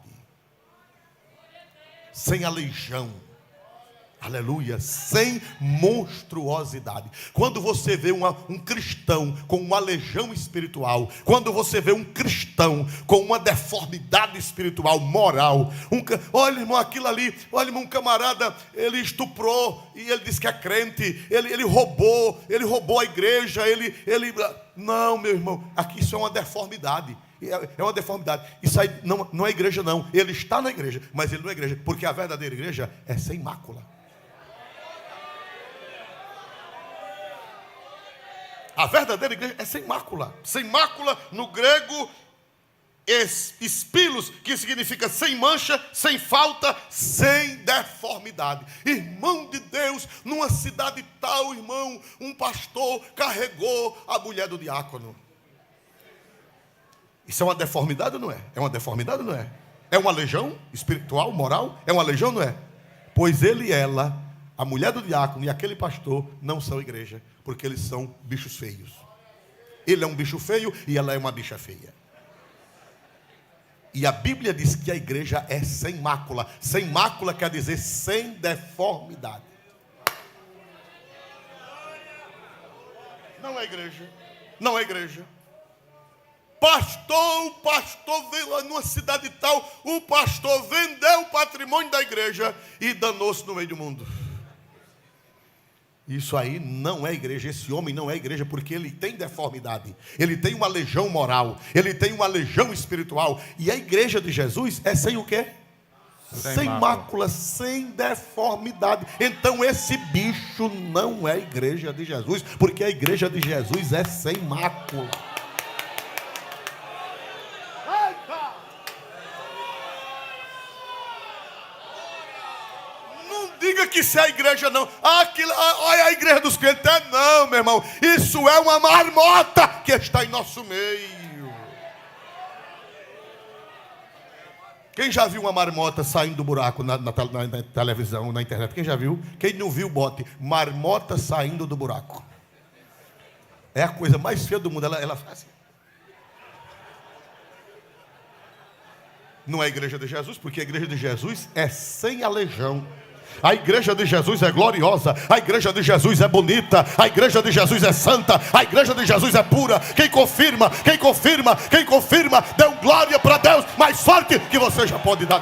S3: Sem aleijão. Aleluia, sem monstruosidade. Quando você vê um cristão com um aleijão espiritual, quando você vê um cristão com uma deformidade espiritual, moral, olha irmão, aquilo ali, olha irmão, um camarada, ele estuprou e ele disse que é crente, ele roubou a igreja, não meu irmão, aqui isso é uma deformidade. É uma deformidade. Isso aí não é igreja não. Ele está na igreja, mas ele não é igreja, porque a verdadeira igreja é sem mácula. A verdadeira igreja é sem mácula. Sem mácula, no grego, espilos, que significa sem mancha, sem falta, sem deformidade. Irmão de Deus, numa cidade tal, irmão, um pastor carregou a mulher do diácono. Isso é uma deformidade ou não é? É uma deformidade ou não é? É uma aleijão espiritual, moral? É uma aleijão ou não é? Pois ele e ela, a mulher do diácono e aquele pastor, não são igreja, porque eles são bichos feios. Ele é um bicho feio e ela é uma bicha feia. E a Bíblia diz que a igreja é sem mácula. Sem mácula quer dizer sem deformidade. Não é igreja. Não é igreja. O pastor veio lá numa cidade tal, o pastor vendeu o patrimônio da igreja e danou-se no meio do mundo. Isso aí não é igreja. Esse homem não é igreja porque ele tem deformidade. Ele tem uma legião moral. Ele tem uma legião espiritual. E a igreja de Jesus é sem o quê? Sem mácula, sem deformidade. Então esse bicho não é igreja de Jesus, porque a igreja de Jesus é sem mácula. Diga que isso é a igreja não. Olha a igreja dos crentes. Não, meu irmão. Isso é uma marmota que está em nosso meio. Quem já viu uma marmota saindo do buraco na televisão, na internet? Quem já viu? Quem não viu, bote marmota saindo do buraco. É a coisa mais feia do mundo. Ela faz assim. Não é a igreja de Jesus, porque a igreja de Jesus é sem aleijão. A igreja de Jesus é gloriosa, a igreja de Jesus é bonita, a igreja de Jesus é santa, a igreja de Jesus é pura. Quem confirma, dê um glória para Deus mais forte que você já pode dar.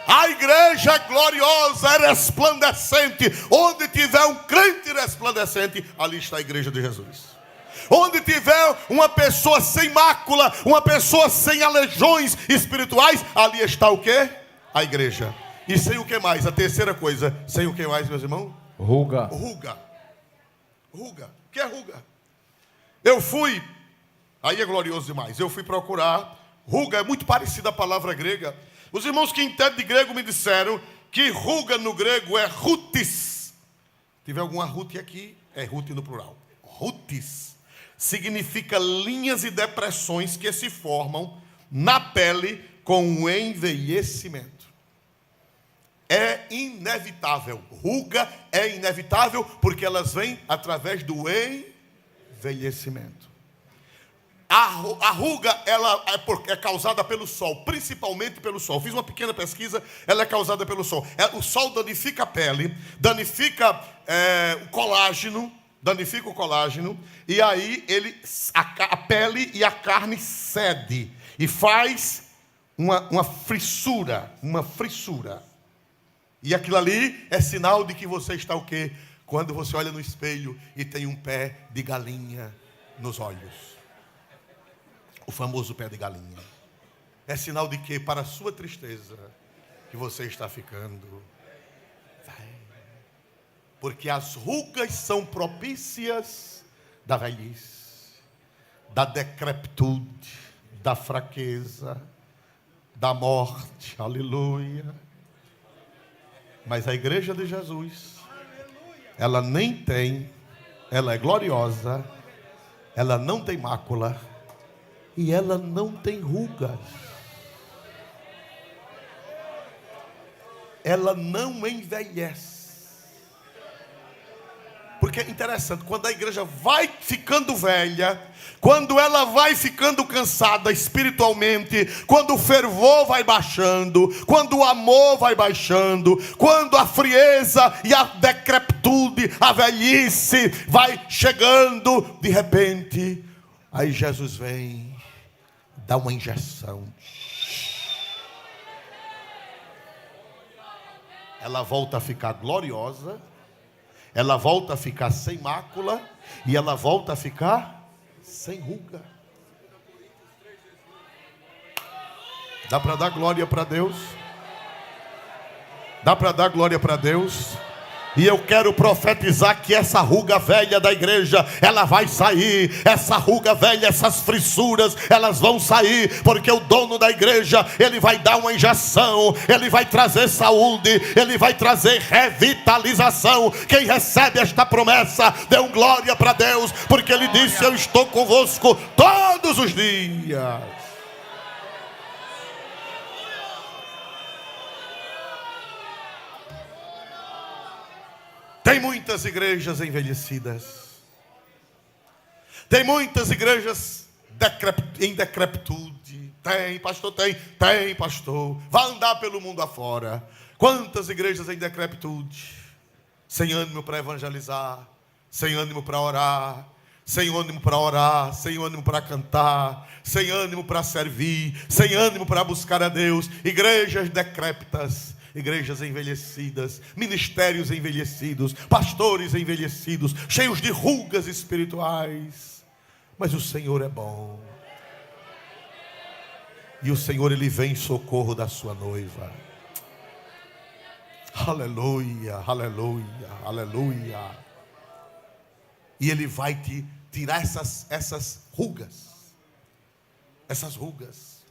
S3: A igreja é gloriosa, é resplandecente. Onde tiver um crente resplandecente, ali está a igreja de Jesus. Onde tiver uma pessoa sem mácula, uma pessoa sem aleijões espirituais, ali está o quê? A igreja. E sem o que mais? A terceira coisa, sem o que mais, meus irmãos?
S4: Ruga.
S3: Ruga. O que é ruga? Eu fui, aí é glorioso demais, eu fui procurar. Ruga é muito parecida à palavra grega. Os irmãos que entendem de grego me disseram que ruga no grego é rutis. Se tiver alguma ruti aqui, é ruti no plural. Rutis significa linhas e depressões que se formam na pele com o envelhecimento. É inevitável. Ruga é inevitável porque elas vêm através do envelhecimento. A ruga ela é causada pelo sol, principalmente pelo sol. Fiz uma pequena pesquisa, ela é causada pelo sol. O sol danifica a pele, danifica o colágeno, e aí a pele e a carne cede e faz uma frissura. E aquilo ali é sinal de que você está o quê? Quando você olha no espelho e tem um pé de galinha nos olhos. O famoso pé de galinha. É sinal de que, para a sua tristeza, que você está ficando. Porque as rugas são propícias da velhice, da decrepitude, da fraqueza, da morte. Aleluia. Mas a igreja de Jesus, ela nem tem, ela é gloriosa, ela não tem mácula e ela não tem rugas. Ela não envelhece. Porque é interessante, quando a igreja vai ficando velha, quando ela vai ficando cansada espiritualmente, quando o fervor vai baixando, quando o amor vai baixando, quando a frieza e a decrepitude, a velhice vai chegando, de repente, aí Jesus vem, dá uma injeção. Ela volta a ficar gloriosa. Ela volta a ficar sem mácula e ela volta a ficar sem ruga. Dá para dar glória para Deus? Dá para dar glória para Deus? E eu quero profetizar que essa ruga velha da igreja, ela vai sair. Essa ruga velha, essas frissuras, elas vão sair. Porque o dono da igreja, ele vai dar uma injeção. Ele vai trazer saúde. Ele vai trazer revitalização. Quem recebe esta promessa, dê um glória para Deus. Porque ele disse, eu estou convosco todos os dias. Tem muitas igrejas envelhecidas. Tem muitas igrejas em decrepitude. Tem, pastor, tem. Tem, pastor. Vai andar pelo mundo afora. Quantas igrejas em decrepitude? Sem ânimo para evangelizar. Sem ânimo para orar. sem ânimo para orar, sem ânimo para cantar, sem ânimo para servir, sem ânimo para buscar a Deus. Igrejas decrépitas, igrejas envelhecidas, ministérios envelhecidos, pastores envelhecidos, cheios de rugas espirituais. Mas o Senhor é bom. E o Senhor, Ele vem em socorro da sua noiva. Aleluia, aleluia, aleluia. E Ele vai te tirar essas rugas. Essas rugas.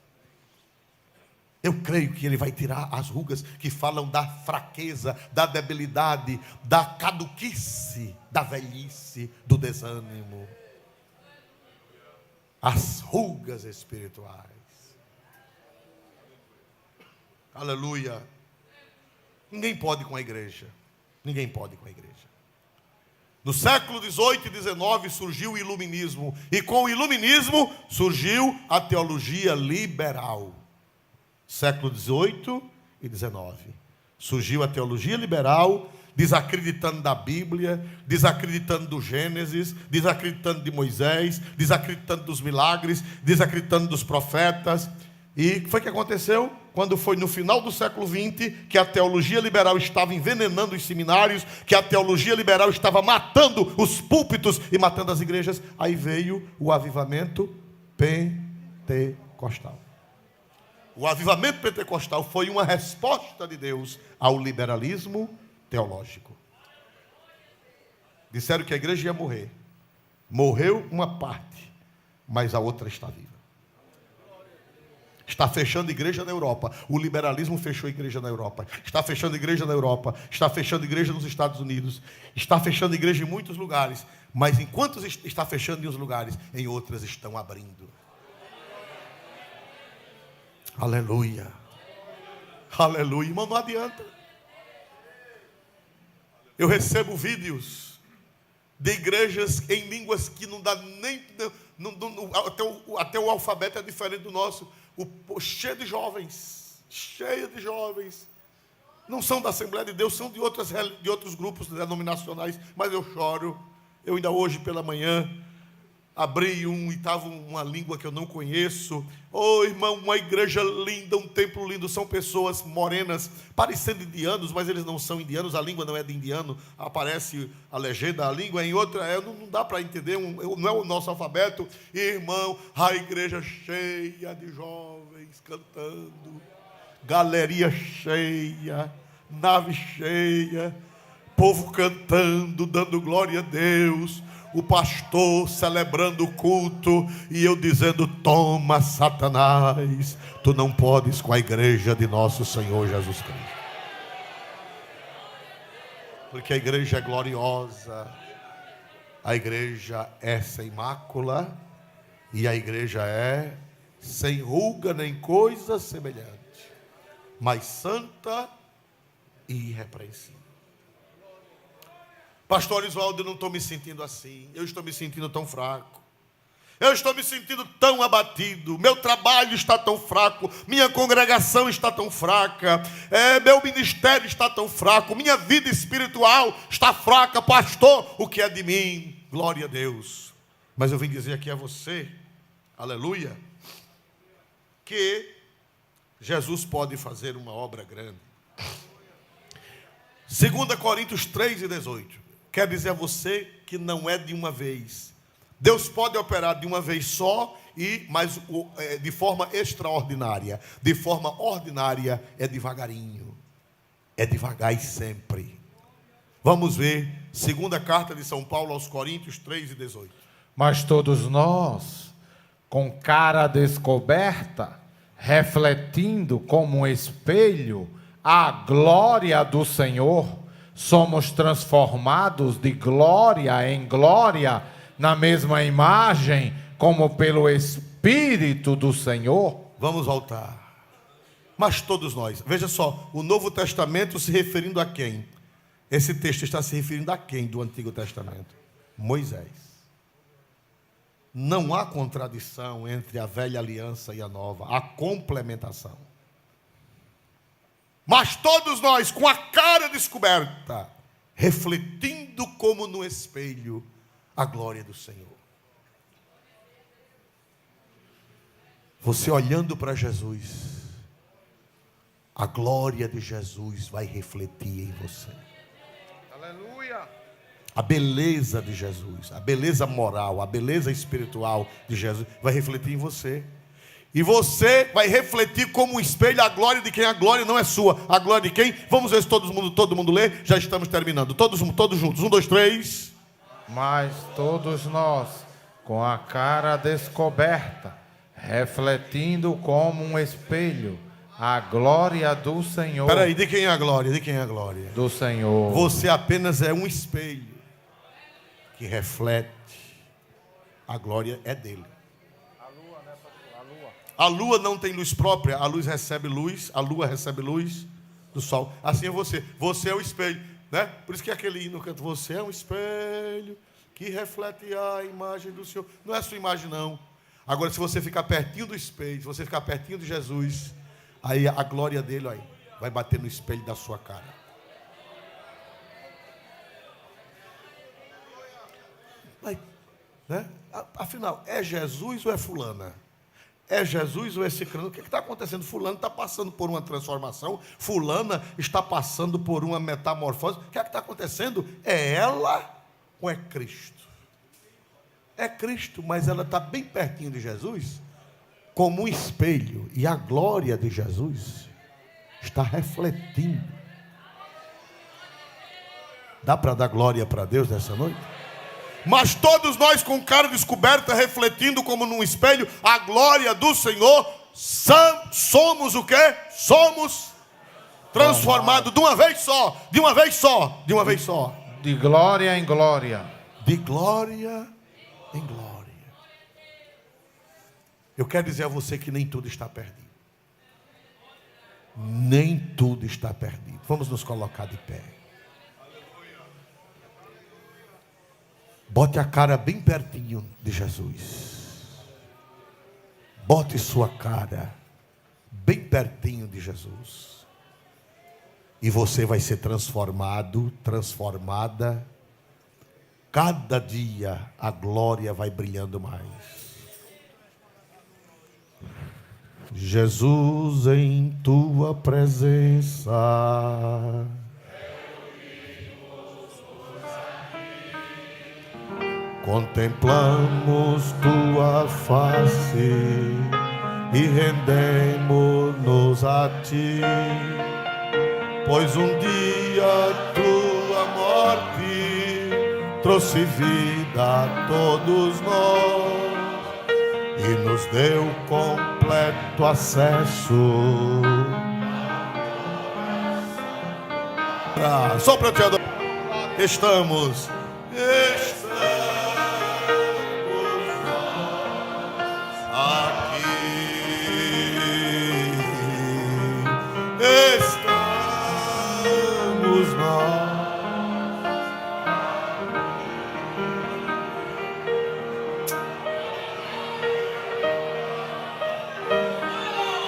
S3: Eu creio que Ele vai tirar as rugas que falam da fraqueza, da debilidade, da caduquice, da velhice, do desânimo. As rugas espirituais. Aleluia. Ninguém pode com a igreja. Ninguém pode com a igreja. No século XVIII e XIX surgiu o iluminismo. E com o iluminismo surgiu a teologia liberal. Século XVIII e XIX. Surgiu a teologia liberal, desacreditando da Bíblia, desacreditando do Gênesis, desacreditando de Moisés, desacreditando dos milagres, desacreditando dos profetas. E o que foi que aconteceu? Quando foi no final do século XX, que a teologia liberal estava envenenando os seminários, que a teologia liberal estava matando os púlpitos e matando as igrejas, aí veio o avivamento pentecostal. O avivamento pentecostal foi uma resposta de Deus ao liberalismo teológico. Disseram que a igreja ia morrer. Morreu uma parte, mas a outra está viva. Está fechando igreja na Europa. O liberalismo fechou igreja na Europa. Está fechando igreja na Europa. Está fechando igreja nos Estados Unidos. Está fechando igreja em muitos lugares. Mas enquanto está fechando em uns lugares, em outras estão abrindo. Aleluia. Aleluia. Irmão, não adianta. Eu recebo vídeos de igrejas em línguas que não dá nem... até o alfabeto é diferente do nosso. Cheio de jovens. Não são da Assembleia de Deus, são de outros grupos denominacionais. Mas eu choro. Eu ainda hoje pela manhã abri e estava uma língua que eu não conheço. Oh, irmão, uma igreja linda, um templo lindo. São pessoas morenas, parecendo indianos, mas eles não são indianos. A língua não é de indiano. Aparece a legenda, a língua é em outra. Não dá para entender, não é o nosso alfabeto. Irmão, a igreja cheia de jovens cantando. Galeria cheia, nave cheia, povo cantando, dando glória a Deus. O pastor celebrando o culto e eu dizendo: toma, Satanás, tu não podes com a igreja de nosso Senhor Jesus Cristo. Porque a igreja é gloriosa, a igreja é sem mácula e a igreja é sem ruga nem coisa semelhante, mas santa e irrepreensível. Pastor Oswaldo, eu não estou me sentindo assim. Eu estou me sentindo tão fraco. Eu estou me sentindo tão abatido. Meu trabalho está tão fraco. Minha congregação está tão fraca. Meu ministério está tão fraco. Minha vida espiritual está fraca. Pastor, o que é de mim? Glória a Deus. Mas eu vim dizer aqui a você, aleluia, que Jesus pode fazer uma obra grande. 2 Coríntios 3:18. Quer dizer a você que não é de uma vez. Deus pode operar de uma vez só, mas de forma extraordinária. De forma ordinária é devagarinho. É devagar e sempre. Vamos ver, segunda carta de São Paulo aos Coríntios 3:18.
S4: Mas todos nós, com cara descoberta, refletindo como um espelho a glória do Senhor, somos transformados de glória em glória, na mesma imagem, como pelo Espírito do Senhor.
S3: Vamos voltar. Mas todos nós, veja só, o Novo Testamento se referindo a quem? Esse texto está se referindo a quem do Antigo Testamento? Moisés. Não há contradição entre a velha aliança e a nova, há complementação. Mas todos nós, com a cara descoberta, refletindo como no espelho a glória do Senhor. Você olhando para Jesus, a glória de Jesus vai refletir em você.
S4: Aleluia.
S3: A beleza de Jesus, a beleza moral, a beleza espiritual de Jesus vai refletir em você. E você vai refletir como um espelho a glória de quem? A glória não é sua. A glória de quem? Vamos ver se todo mundo lê. Já estamos terminando. Todos juntos. 1, 2, 3.
S4: Mas todos nós, com a cara descoberta, refletindo como um espelho a glória do Senhor.
S3: Espera aí, de quem é a glória? De quem é a glória?
S4: Do Senhor.
S3: Você apenas é um espelho que reflete. A glória é dele. A lua não tem luz própria, a luz recebe luz, a lua recebe luz do sol. Assim é você. Você é o espelho, né? Por isso que aquele hino canta: você é um espelho que reflete a imagem do Senhor. Não é a sua imagem, não. Agora, se você ficar pertinho do espelho, se você ficar pertinho de Jesus, aí a glória dele, aí, vai bater no espelho da sua cara. Mas, né? Afinal, é Jesus ou é fulana? É Jesus ou é ciclano? O que está acontecendo? Fulano está passando por uma transformação. Fulana está passando por uma metamorfose. O que está acontecendo? É ela ou é Cristo? É Cristo, mas ela está bem pertinho de Jesus, como um espelho. E a glória de Jesus está refletindo. Dá para dar glória para Deus nessa noite? Mas todos nós com cara descoberta, refletindo como num espelho a glória do Senhor, somos o quê? Somos transformados de uma vez só, de uma vez só, de uma vez só.
S4: De glória em glória.
S3: De glória em glória. Eu quero dizer a você que nem tudo está perdido. Nem tudo está perdido. Vamos nos colocar de pé. Bote a cara bem pertinho de Jesus. Bote sua cara bem pertinho de Jesus. E você vai ser transformado, transformada. Cada dia a glória vai brilhando mais. Jesus, em tua presença, contemplamos tua face e rendemos-nos a ti, pois um dia tua morte trouxe vida a todos nós e nos deu completo acesso. Só para te adorar, estamos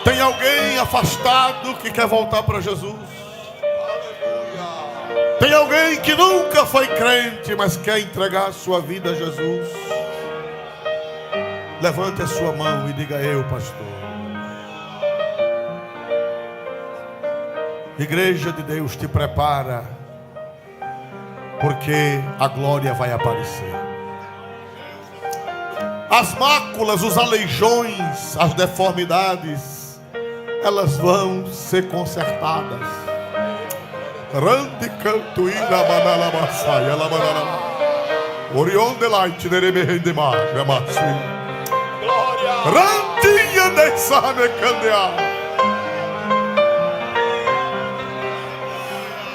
S3: Tem alguém afastado que quer voltar para Jesus? Tem alguém que nunca foi crente, mas quer entregar a sua vida a Jesus? Levante a sua mão e diga: eu, pastor. Igreja de Deus, te prepara, porque a glória vai aparecer. As máculas, os aleijões, as deformidades, elas vão ser consertadas. Rande canto ina banala massaia la banala. Orion de light nereme rende mar, ramatsu. Glória. Randinha de sane candea.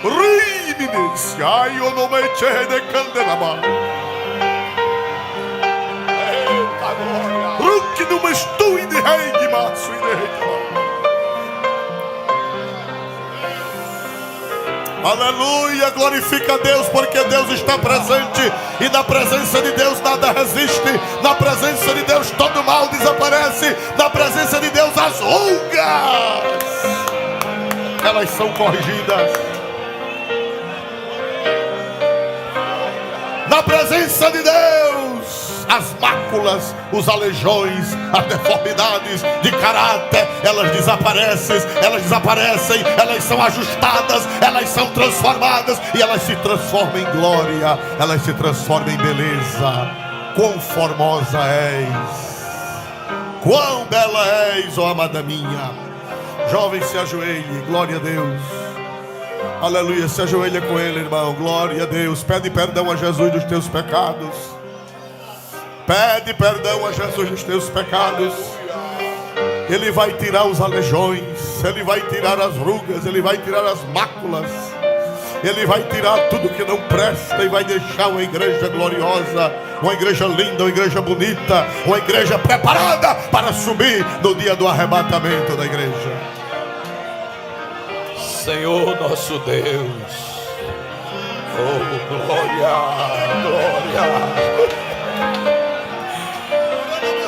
S3: Rinines, ai o nome che de candelama. Eita glória. Ruki no mestui de rei de matsu e de rei. Aleluia, glorifica a Deus, porque Deus está presente e na presença de Deus nada resiste. Na presença de Deus todo mal desaparece. Na presença de Deus as rugas, elas são corrigidas. Na presença de Deus as máculas, os aleijões, as deformidades de caráter, elas desaparecem, elas são ajustadas, elas são transformadas e elas se transformam em glória, elas se transformam em beleza. Quão formosa és, quão bela és, ó amada minha. Jovem, se ajoelhe, glória a Deus. Aleluia, se ajoelha com ele, irmão, glória a Deus. Pede perdão a Jesus dos teus pecados. Pede perdão a Jesus dos teus pecados. Ele vai tirar os aleijões, Ele vai tirar as rugas, Ele vai tirar as máculas, Ele vai tirar tudo que não presta e vai deixar uma igreja gloriosa, uma igreja linda, uma igreja bonita, uma igreja preparada para subir no dia do arrebatamento da igreja.
S2: Senhor nosso Deus, oh glória, glória,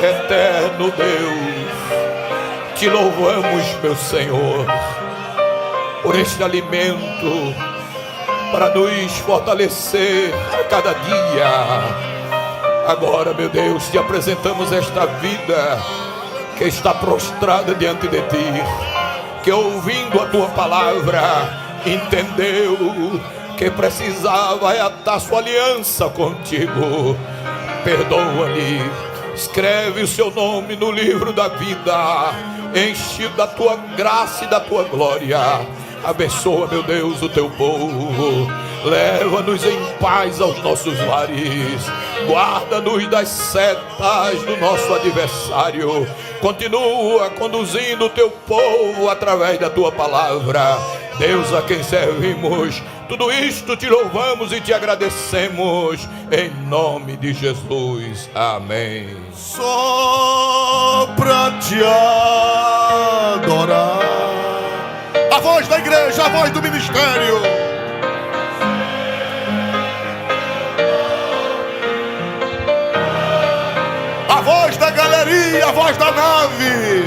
S2: eterno Deus, te louvamos, meu Senhor, por este alimento para nos fortalecer a cada dia. Agora, meu Deus, te apresentamos esta vida que está prostrada diante de ti, que ouvindo a tua palavra entendeu que precisava reatar sua aliança contigo. Perdoa-lhe, escreve o seu nome no livro da vida, enche da tua graça e da tua glória. Abençoa, meu Deus, o teu povo, leva-nos em paz aos nossos lares, guarda-nos das setas do nosso adversário, continua conduzindo o teu povo através da tua palavra. Deus a quem servimos, tudo isto te louvamos e te agradecemos, em nome de Jesus, amém.
S3: Só pra te adorar, a voz da igreja, a voz do ministério. A voz da galeria, a voz da nave.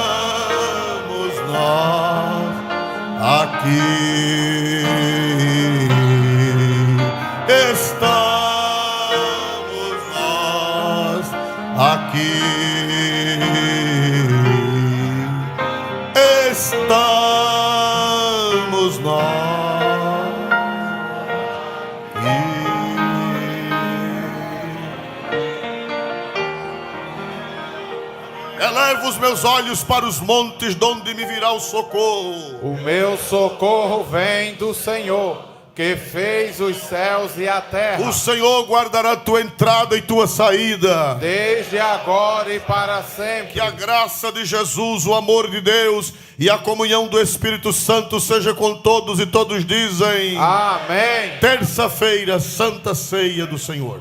S3: Estamos nós aqui. Estamos nós aqui. Estamos nós aqui. Elevo os meus olhos para os montes, de onde me virá o socorro.
S4: O meu socorro vem do Senhor, que fez os céus e a terra.
S3: O Senhor guardará tua entrada e tua saída,
S4: Desde agora e para sempre.
S3: que a graça de Jesus, o amor de Deus e a comunhão do Espírito Santo seja com todos, e todos dizem:
S4: Amém.
S3: terça-feira, Santa Ceia do Senhor.